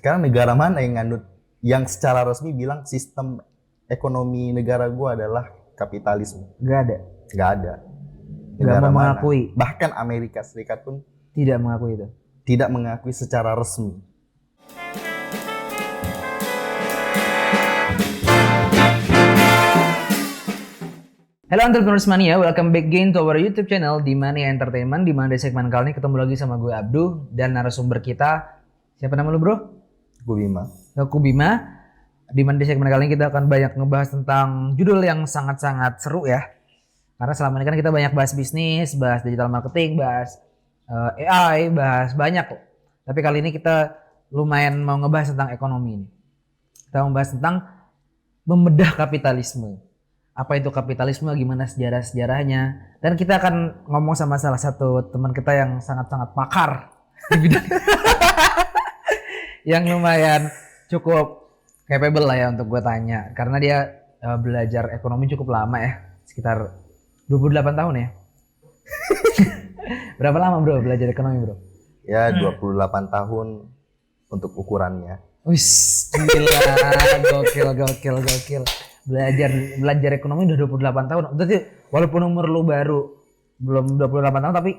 Sekarang negara mana yang nganut, yang secara resmi bilang sistem ekonomi negara gua adalah kapitalisme? Nggak ada. Nggak ada. Nggak Negara mau mana? mengakui. Bahkan Amerika Serikat pun Tidak mengakui itu. tidak mengakui secara resmi. Hello Entrepreneurs Mania, welcome back again to our YouTube channel di Mania Entertainment. Di mana di segmen kali ini ketemu lagi sama gue Abdu dan narasumber kita. Siapa nama lu, Bro? Gue Bima. Aku Bima. Di mana di segmen kali ini kita akan banyak ngebahas tentang judul yang sangat-sangat seru ya. Karena selama ini kan kita banyak bahas bisnis, bahas digital marketing, bahas AI, bahas banyak kok. Tapi kali ini kita lumayan mau ngebahas tentang ekonomi ini. Kita mau membahas tentang membedah kapitalisme. Apa itu kapitalisme, gimana sejarah-sejarahnya. Dan kita akan ngomong sama salah satu teman kita yang sangat-sangat pakar di bidang yang lumayan cukup capable lah ya untuk gue tanya. Karena dia belajar ekonomi cukup lama ya, sekitar 28 tahun ya. Berapa lama bro belajar ekonomi bro? Ya 28 tahun untuk ukurannya. Wis, gila, gokil. Belajar ekonomi udah 28 tahun. Berarti walaupun umur lu baru belum 28 tahun tapi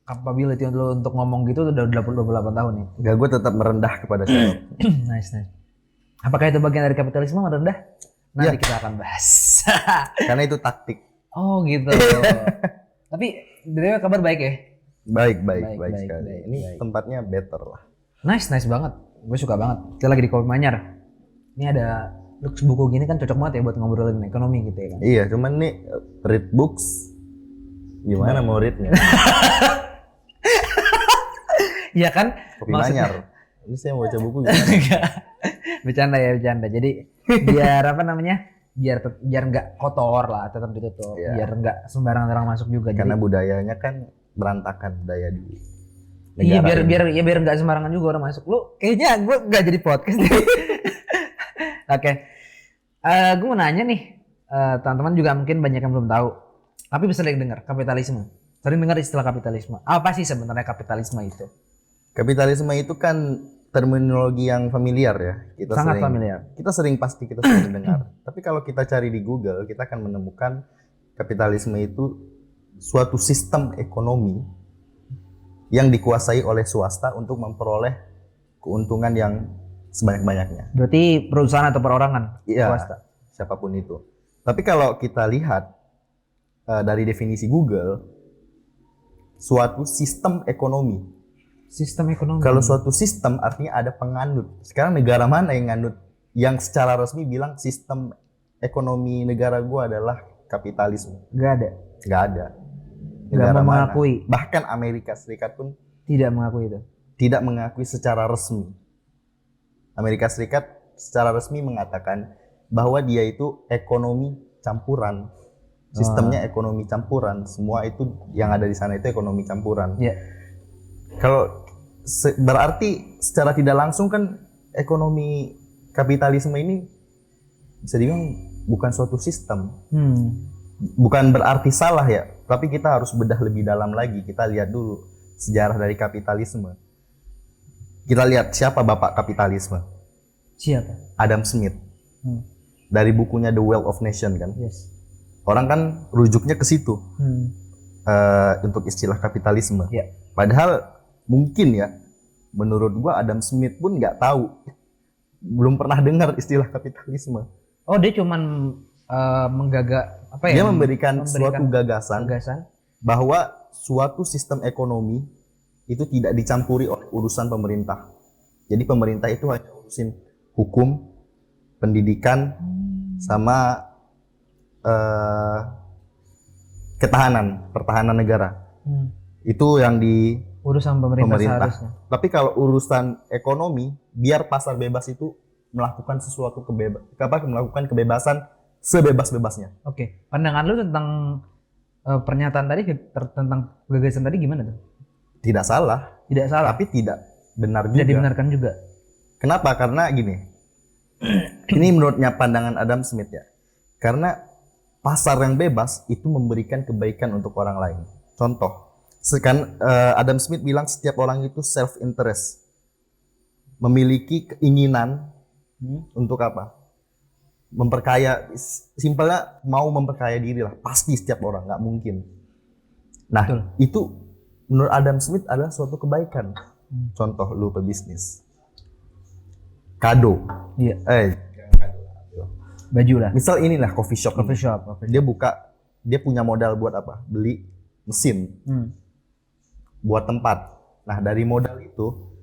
capability lu untuk ngomong gitu udah 28 tahun ya. Enggak, gue tetap merendah kepada saya. Nice. Apakah itu bagian dari kapitalisme merendah? Nanti Ya. kita akan bahas. Karena itu taktik. Oh gitu. Tapi dari kabar baik ya? Baik Baik, sekali. Ini baik. tempatnya better lah. Nice banget. Gue suka banget. Kita lagi di Kopi Manyar. Ini ada buku gini kan cocok banget ya buat ngobrolin ekonomi gitu ya kan. Iya, cuman nih read books gimana mau readnya? Iya kan? Kopi Manyar. Ini saya mau baca buku gimana? Bercanda. Jadi biar apa namanya? Biar nggak kotor lah, tetap ditutup. Iya. Biar nggak sembarangan orang masuk juga. Karena Jadi, budayanya kan berantakan budaya di iya negara ini. biar nggak sembarangan juga orang masuk. Lu kayaknya gue nggak jadi podcast deh. Oke. Gue mau nanya nih, teman-teman juga mungkin banyak yang belum tahu, tapi sering dengar kapitalisme. Sering dengar istilah kapitalisme. Apa sih sebenarnya kapitalisme itu? Kapitalisme itu kan terminologi yang familiar ya. Sangat familiar. Kita sering dengar. Tapi kalau kita cari di Google, kita akan menemukan kapitalisme itu suatu sistem ekonomi yang dikuasai oleh swasta untuk memperoleh keuntungan yang sebanyak-banyaknya. Berarti perusahaan atau perorangan? Iya, Swasta. siapapun itu. Tapi kalau kita lihat dari definisi Google, suatu sistem ekonomi. Sistem ekonomi. Kalau suatu sistem artinya ada penganut. Sekarang negara mana yang nganut, yang secara resmi bilang sistem ekonomi negara gua adalah kapitalisme? Nggak ada. Nggak ada. Nggak mau mengakui. Bahkan Amerika Serikat pun Tidak mengakui itu. tidak mengakui secara resmi. Amerika Serikat secara resmi mengatakan bahwa dia itu ekonomi campuran. Sistemnya ekonomi campuran. Semua itu yang ada di sana itu ekonomi campuran. Ya. Kalau berarti secara tidak langsung kan ekonomi kapitalisme ini bisa dibilang bukan suatu sistem. Bukan berarti salah ya, tapi kita harus bedah lebih dalam lagi. Kita lihat dulu sejarah dari kapitalisme. Kita lihat siapa bapak kapitalisme. Siapa? Adam Smith. Dari bukunya The Wealth of Nation kan. Yes. Orang kan rujuknya ke situ untuk istilah kapitalisme. Ya. Padahal mungkin ya, menurut gua Adam Smith pun nggak tahu, belum pernah dengar istilah kapitalisme. Oh dia cuman Dia memberikan suatu gagasan bahwa suatu sistem ekonomi itu tidak dicampuri oleh urusan pemerintah. Jadi pemerintah itu hanya urusin hukum, pendidikan, sama pertahanan negara. Itu yang di urusan pemerintah. Seharusnya. Tapi kalau urusan ekonomi, biar pasar bebas itu melakukan sesuatu melakukan kebebasan sebebas-bebasnya. Oke. Pandangan lu tentang pernyataan tadi tentang gagasan tadi gimana tuh? Tidak salah, tapi tidak benar juga. Tidak dibenarkan juga. Kenapa? Karena gini. Ini menurutnya pandangan Adam Smith ya. Karena pasar yang bebas itu memberikan kebaikan untuk orang lain. Contoh, Adam Smith bilang setiap orang itu self interest. memiliki keinginan untuk apa? Memperkaya, simpelnya mau memperkaya diri lah. Pasti setiap orang, nggak mungkin. Nah, Betul. itu menurut Adam Smith adalah suatu kebaikan. Contoh lu pebisnis. Kado. Iya. Kado. Baju lah. Misal inilah coffee shop. Coffee shop. Dia punya modal buat apa? Beli mesin. Buat tempat. Nah, dari modal itu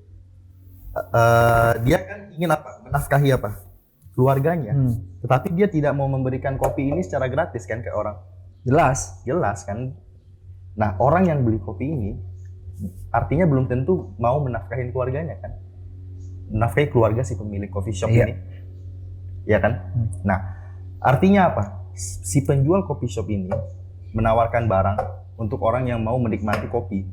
dia kan ingin apa? Menafkahi apa? Keluarganya. Tetapi dia tidak mau memberikan kopi ini secara gratis kan ke orang. Jelas kan. Nah, orang yang beli kopi ini artinya belum tentu mau menafkahi keluarganya kan. Menafkahi keluarga si pemilik coffee shop ini. Iya kan? Nah, artinya apa? Si penjual coffee shop ini menawarkan barang untuk orang yang mau menikmati kopi.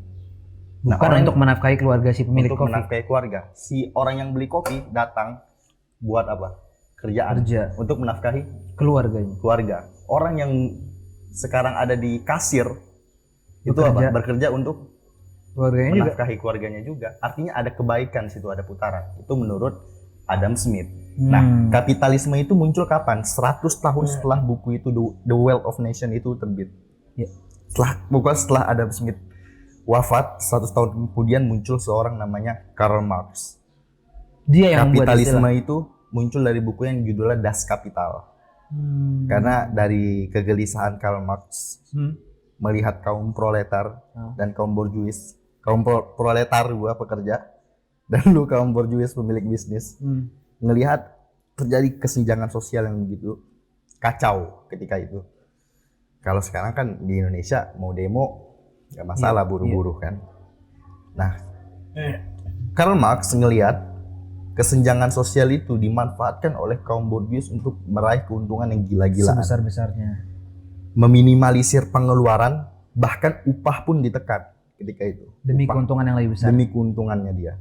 Bukan untuk menafkahi keluarga si pemilik untuk kopi. menafkahi keluarga. Si orang yang beli kopi datang buat apa? Kerja untuk menafkahi keluarga. Orang yang sekarang ada di kasir itu apa? Bekerja untuk menafkahi keluarganya juga. Artinya ada kebaikan situ, ada putaran. Itu menurut Adam Smith. Nah, kapitalisme itu muncul kapan? 100 tahun setelah buku itu The Wealth of Nation itu terbit. Setelah Adam Smith wafat, 100 tahun kemudian muncul seorang namanya Karl Marx. Dia yang kapitalisme itu muncul dari buku yang judulnya Das Kapital. Karena dari kegelisahan Karl Marx melihat kaum proletar dan kaum borjuis, kaum proletar gua pekerja dan lu kaum borjuis pemilik bisnis, ngelihat terjadi kesenjangan sosial yang begitu kacau ketika itu. Kalau sekarang kan di Indonesia mau demo nggak masalah, buru-buru kan. Nah, Karl Marx ngelihat kesenjangan sosial itu dimanfaatkan oleh kaum borjuis untuk meraih keuntungan yang gila-gilaan. Sebesar-besarnya. Meminimalisir pengeluaran, bahkan upah pun ditekan ketika itu. Demi keuntungan yang lebih besar. Demi keuntungannya dia.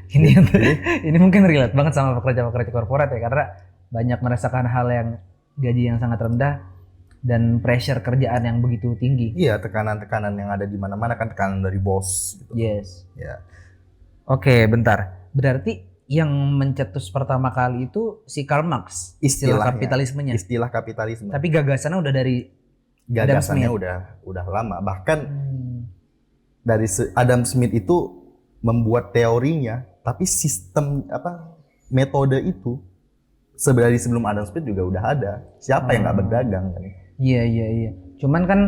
Ini mungkin relate banget sama pekerja-pekerja korporat ya, karena banyak merasakan hal yang gaji yang sangat rendah dan pressure kerjaan yang begitu tinggi. Iya, tekanan-tekanan yang ada di mana-mana kan, tekanan dari bos gitu. Yes. Ya. Oke, bentar. Berarti yang mencetus pertama kali itu si Karl Marx, istilah kapitalismenya. Istilah kapitalisme. Tapi gagasannya udah dari gagasannya udah lama. Bahkan dari Adam Smith itu membuat teorinya, tapi sistem metode itu sebenarnya sebelum Adam Smith juga udah ada. Siapa yang nggak berdagang kan? Iya. Cuman kan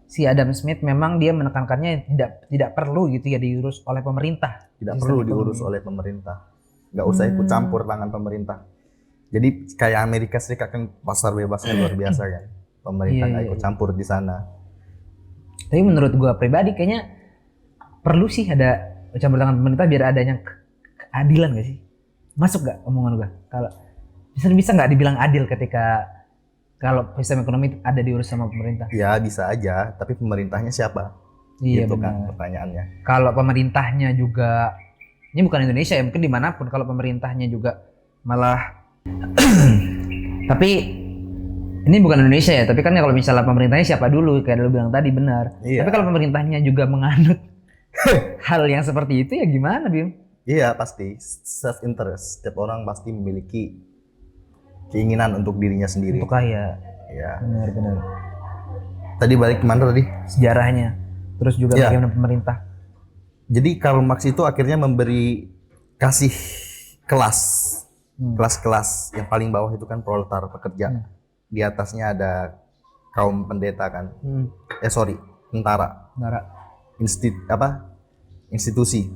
si Adam Smith memang dia menekankannya tidak perlu gitu ya diurus oleh pemerintah. Tidak perlu diurus oleh pemerintah. Nggak usah ikut campur tangan pemerintah. Jadi kayak Amerika Serikat kan pasar bebasnya luar biasa kan. Pemerintah nggak ikut campur di sana. Tapi menurut gua pribadi kayaknya perlu sih ada campur tangan pemerintah biar adanya keadilan gak sih? Masuk gak omongan gua? Kalau bisa nggak dibilang adil ketika kalau sistem ekonomi ada diurus sama pemerintah? Ya bisa aja, tapi pemerintahnya siapa? Iya, gitu benar. Kan pertanyaannya. Kalau pemerintahnya juga, ini bukan Indonesia ya, mungkin dimanapun kalau pemerintahnya juga malah tapi ini bukan Indonesia ya, tapi kan kalau misalnya pemerintahnya siapa dulu kayak lu bilang tadi, benar. Iya. Tapi kalau pemerintahnya juga menganut hal yang seperti itu ya gimana, Bim? Iya pasti, self interest. Setiap orang pasti memiliki keinginan untuk dirinya sendiri. Untuk kaya. Iya. Benar. Tadi balik kemana tadi? Sejarahnya. Terus juga bagaimana pemerintah. Jadi Karl Marx itu akhirnya kasih kelas-kelas yang paling bawah itu kan proletar, pekerja. Di atasnya ada kaum pendeta kan. Tentara. Institusi.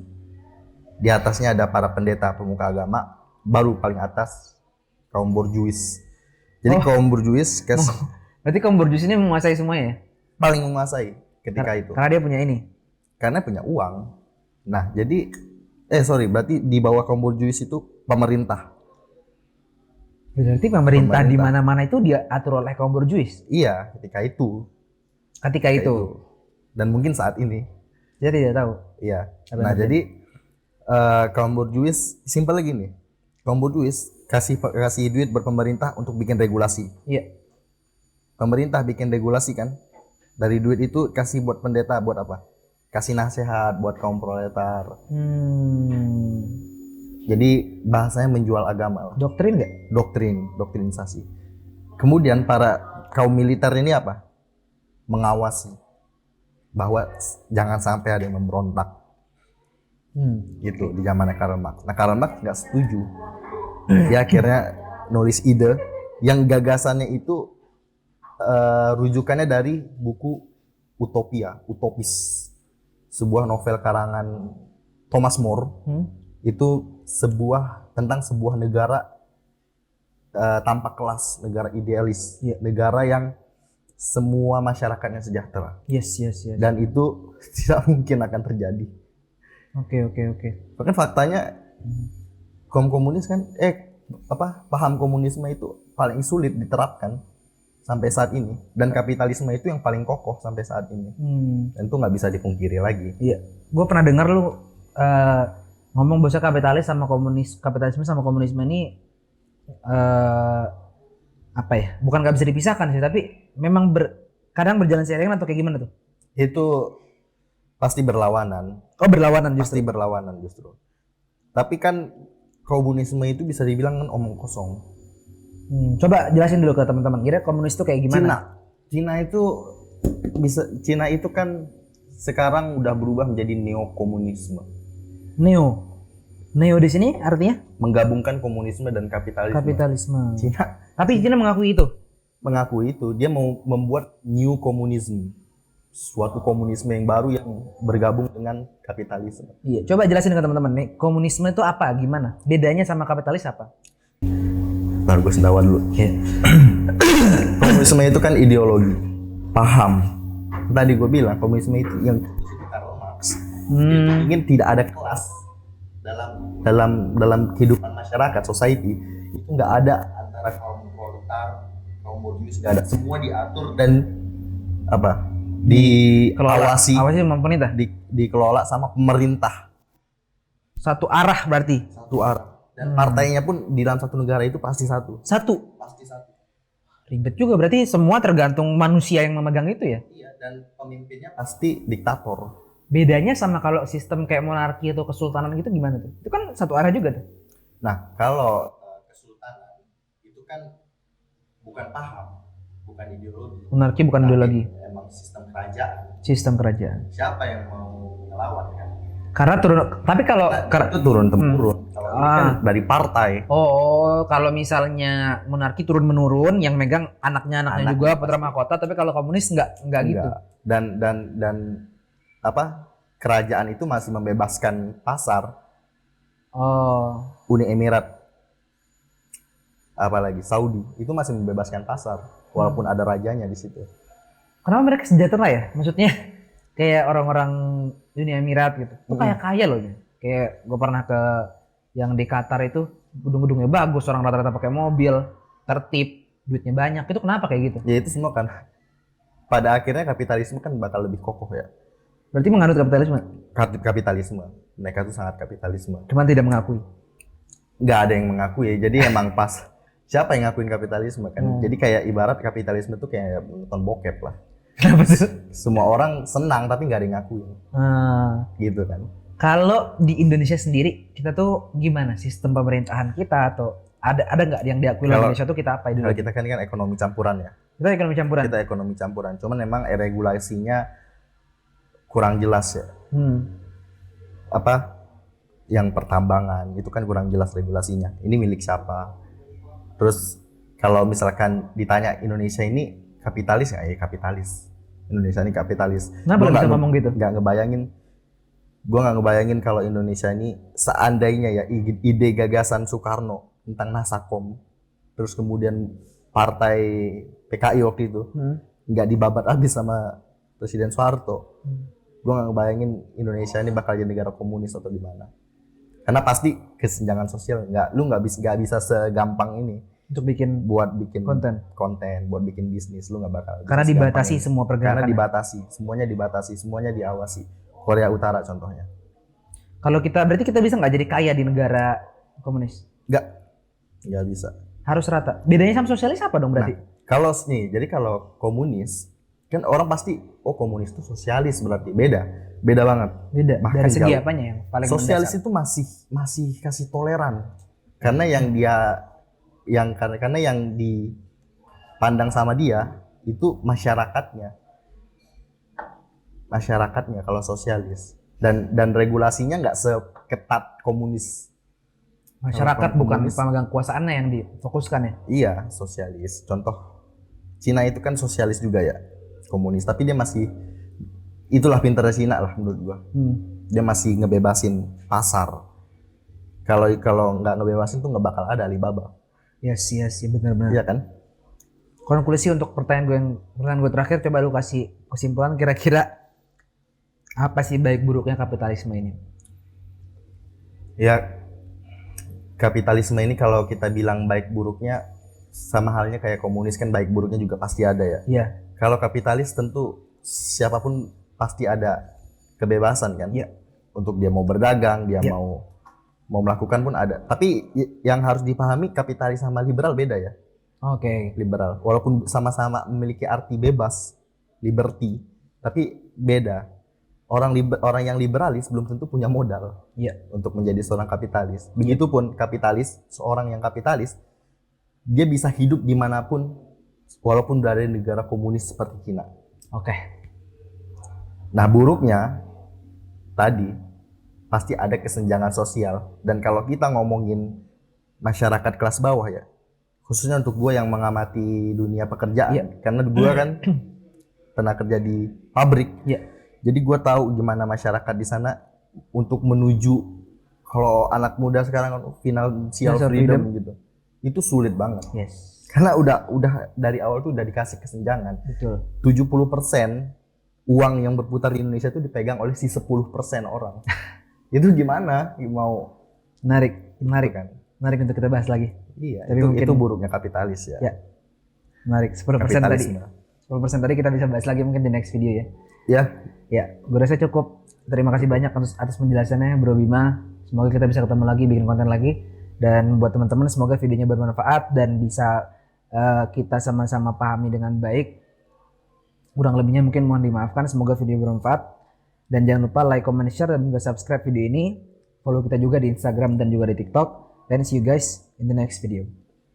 Di atasnya ada para pendeta, pemuka agama, baru paling atas kaum borjuis. Jadi kaum borjuis berarti kaum borjuis ini menguasai semuanya ya? Paling menguasai ketika itu. Karena dia punya ini. Karena punya uang. Nah, jadi berarti di bawah kaum borjuis itu pemerintah. Berarti pemerintah di mana-mana itu dia atur oleh kaum borjuis. Iya, ketika itu. Dan mungkin saat ini. Dia tidak tahu. Iya. Nah, jadi kaum borjuis simpel lagi nih. Kaum borjuis kasih duit buat pemerintah untuk bikin regulasi. Iya. Pemerintah bikin regulasi kan. Dari duit itu kasih buat pendeta buat apa? Kasih nasihat buat kaum proletar. Jadi bahasanya menjual agama lah. Doktrin nggak? Doktrinisasi. Kemudian para kaum militer ini apa? Mengawasi bahwa jangan sampai ada yang memberontak. Gitu di zamannya Karl Marx. Nah, Karl Marx nggak setuju. Dia akhirnya nulis ide yang gagasannya itu rujukannya dari buku Utopia, Utopis. Sebuah novel karangan Thomas More. Itu tentang sebuah negara tanpa kelas, negara idealis, negara yang semua masyarakatnya sejahtera. Yes. Dan itu tidak mungkin akan terjadi. Oke. Bahkan faktanya kaum komunis kan, paham komunisme itu paling sulit diterapkan sampai saat ini, dan kapitalisme itu yang paling kokoh sampai saat ini. Dan itu nggak bisa dipungkiri lagi. Iya, gue pernah dengar lu ngomong bahwa kapitalisme sama komunisme ini apa ya? Bukan nggak bisa dipisahkan sih, tapi memang kadang berjalan seiringan atau kayak gimana tuh? Itu pasti berlawanan. Oh, berlawanan justru. Pasti berlawanan justru. Tapi kan komunisme itu bisa dibilang kan omong kosong. Coba jelasin dulu ke teman-teman. Kira komunis itu kayak gimana? Cina itu kan sekarang udah berubah menjadi neokomunisme. Neo di sini artinya menggabungkan komunisme dan kapitalisme. Tapi Cina mengakui itu. Mengakui itu, dia mau membuat new communism, suatu komunisme yang baru yang bergabung dengan kapitalisme. Iya, coba jelasin ke teman-teman nih, komunisme itu apa? Gimana? Bedanya sama kapitalis apa? Ntar gue sendawa dulu. Komunisme itu kan ideologi, paham. Tadi gue bilang komunisme itu yang Karl Marx. Ingin tidak ada kelas dalam kehidupan masyarakat, society itu nggak ada antara kaum proletar, kaum borjuis, nggak ada. Semua diatur dan diawasi sama pemerintah, dikelola sama pemerintah. Satu arah berarti. Satu arah. Dan partainya pun di dalam satu negara itu pasti satu. Pasti satu. Ribet juga berarti, semua tergantung manusia yang memegang itu ya? Iya, dan pemimpinnya pasti diktator. Bedanya sama kalau sistem kayak monarki atau kesultanan gitu gimana tuh? Itu kan satu arah juga tuh. Nah, kalau kesultanan itu kan bukan paham, bukan ideologi. Monarki bukan ideologi. Emang sistem kerajaan. Sistem kerajaan. Siapa yang mau ngelawan kan? Karena tapi kalau itu turun temurun. Kalau ini kan dari partai. Oh, kalau misalnya monarki turun menurun, yang megang anaknya juga putra mahkota. Tapi kalau komunis enggak gitu. Dan kerajaan itu masih membebaskan pasar. Uni Emirat, apalagi Saudi itu masih membebaskan pasar walaupun ada rajanya di situ. Kenapa mereka sejahtera ya? Maksudnya kayak orang-orang Uni Emirat gitu. Itu kaya loh. Kayak gue pernah ke yang di Qatar itu, gedung-gedungnya bagus, orang rata-rata pakai mobil, tertib, duitnya banyak. Itu kenapa kayak gitu? Ya itu semua kan pada akhirnya kapitalisme kan bakal lebih kokoh ya. Berarti menganut kapitalisme? Kapitalisme. Mereka tuh sangat kapitalisme. Cuman tidak mengakui? Nggak ada yang mengakui. Jadi emang pas siapa yang ngakuin kapitalisme kan? Jadi kayak ibarat kapitalisme tuh kayak nonton bokep lah. Kenapa tuh? Semua orang senang tapi nggak ada yang ngakuin. Gitu kan. Kalau di Indonesia sendiri kita tuh gimana sistem pemerintahan kita, atau ada nggak yang diakui oleh Indonesia tuh kita apa? Kalau kita kan ekonomi campuran ya. Kita ekonomi campuran. Cuman memang regulasinya kurang jelas ya. Yang pertambangan itu kan kurang jelas regulasinya. Ini milik siapa? Terus kalau misalkan ditanya Indonesia ini kapitalis nggak? Ya kapitalis. Indonesia ini kapitalis. Kenapa bisa ngomong gitu? Gue nggak ngebayangin kalau Indonesia ini seandainya ya ide gagasan Soekarno tentang Nasakom, terus kemudian partai PKI waktu itu nggak dibabat habis sama Presiden Soeharto. Gue nggak ngebayangin Indonesia ini bakal jadi negara komunis atau gimana. Karena pasti kesenjangan sosial lu nggak bisa segampang ini untuk bikin konten, buat bikin bisnis, lu nggak bakal. Karena dibatasi semua pergerakan. Karena dibatasi, semuanya diawasi. Korea Utara contohnya. Kalau berarti kita bisa nggak jadi kaya di negara komunis? Nggak bisa. Harus rata. Bedanya sama sosialis apa dong berarti? Nah, kalau komunis Kan orang pasti, oh komunis itu sosialis berarti. Beda banget. Beda. Bahkan Dari segi jauh. apanya yang paling Sosialis mendasar? itu masih kasih toleran. Karena karena yang dipandang sama dia itu masyarakatnya kalau sosialis. Dan regulasinya nggak seketat komunis. Masyarakat Kalau bukan komunis, pemegang kekuasaannya yang difokuskan ya. iya, sosialis. Contoh Cina itu kan sosialis juga ya, komunis, tapi dia masih, itulah pinternya Cina lah menurut gua. Dia masih ngebebasin pasar. Kalau nggak ngebebasin tuh nggak bakal ada Alibaba. Yes, benar-benar. Iya kan? Konklusi untuk pertanyaan gue terakhir, coba lu kasih kesimpulan kira-kira apa sih baik buruknya kapitalisme ini? Ya, kapitalisme ini kalau kita bilang baik buruknya sama halnya kayak komunis, kan baik buruknya juga pasti ada ya. Iya. Kalau kapitalis tentu siapapun pasti ada kebebasan kan. Iya. Untuk dia mau berdagang, dia Iya. mau melakukan pun ada. Tapi yang harus dipahami, kapitalis sama liberal beda ya. Oke. Liberal, walaupun sama-sama memiliki arti bebas, liberty, tapi beda. Orang yang liberalis belum tentu punya modal Iya. untuk menjadi seorang kapitalis. Begitupun seorang yang kapitalis, dia bisa hidup dimanapun walaupun berada di negara komunis seperti Cina. Oke. Nah buruknya tadi pasti ada kesenjangan sosial, dan kalau kita ngomongin masyarakat kelas bawah ya, khususnya untuk gue yang mengamati dunia pekerjaan, Iya. karena gue kan pernah kerja di pabrik. Iya. Jadi gue tahu gimana masyarakat di sana untuk menuju, kalau anak muda sekarang kan financial freedom gitu, itu sulit banget. Yes. Karena udah dari awal tuh udah dikasih kesenjangan. Betul. 70% uang yang berputar di Indonesia itu dipegang oleh si 10% orang. Itu gimana mau Menarik kan? Menarik untuk kita bahas lagi. Iya, Tapi mungkin itu buruknya kapitalis ya. Ya. Menarik. 10% tadi. 10% tadi kita bisa bahas lagi mungkin di next video ya. Ya, gue rasa cukup. Terima kasih banyak atas penjelasannya Bro Bima. Semoga kita bisa ketemu lagi, bikin konten lagi. Dan buat teman-teman, semoga videonya bermanfaat dan bisa kita sama-sama pahami dengan baik. Kurang lebihnya mungkin mohon dimaafkan. Semoga video bermanfaat. Dan jangan lupa like, comment, share, dan juga subscribe video ini. Follow kita juga di Instagram dan juga di TikTok. And see you guys in the next video.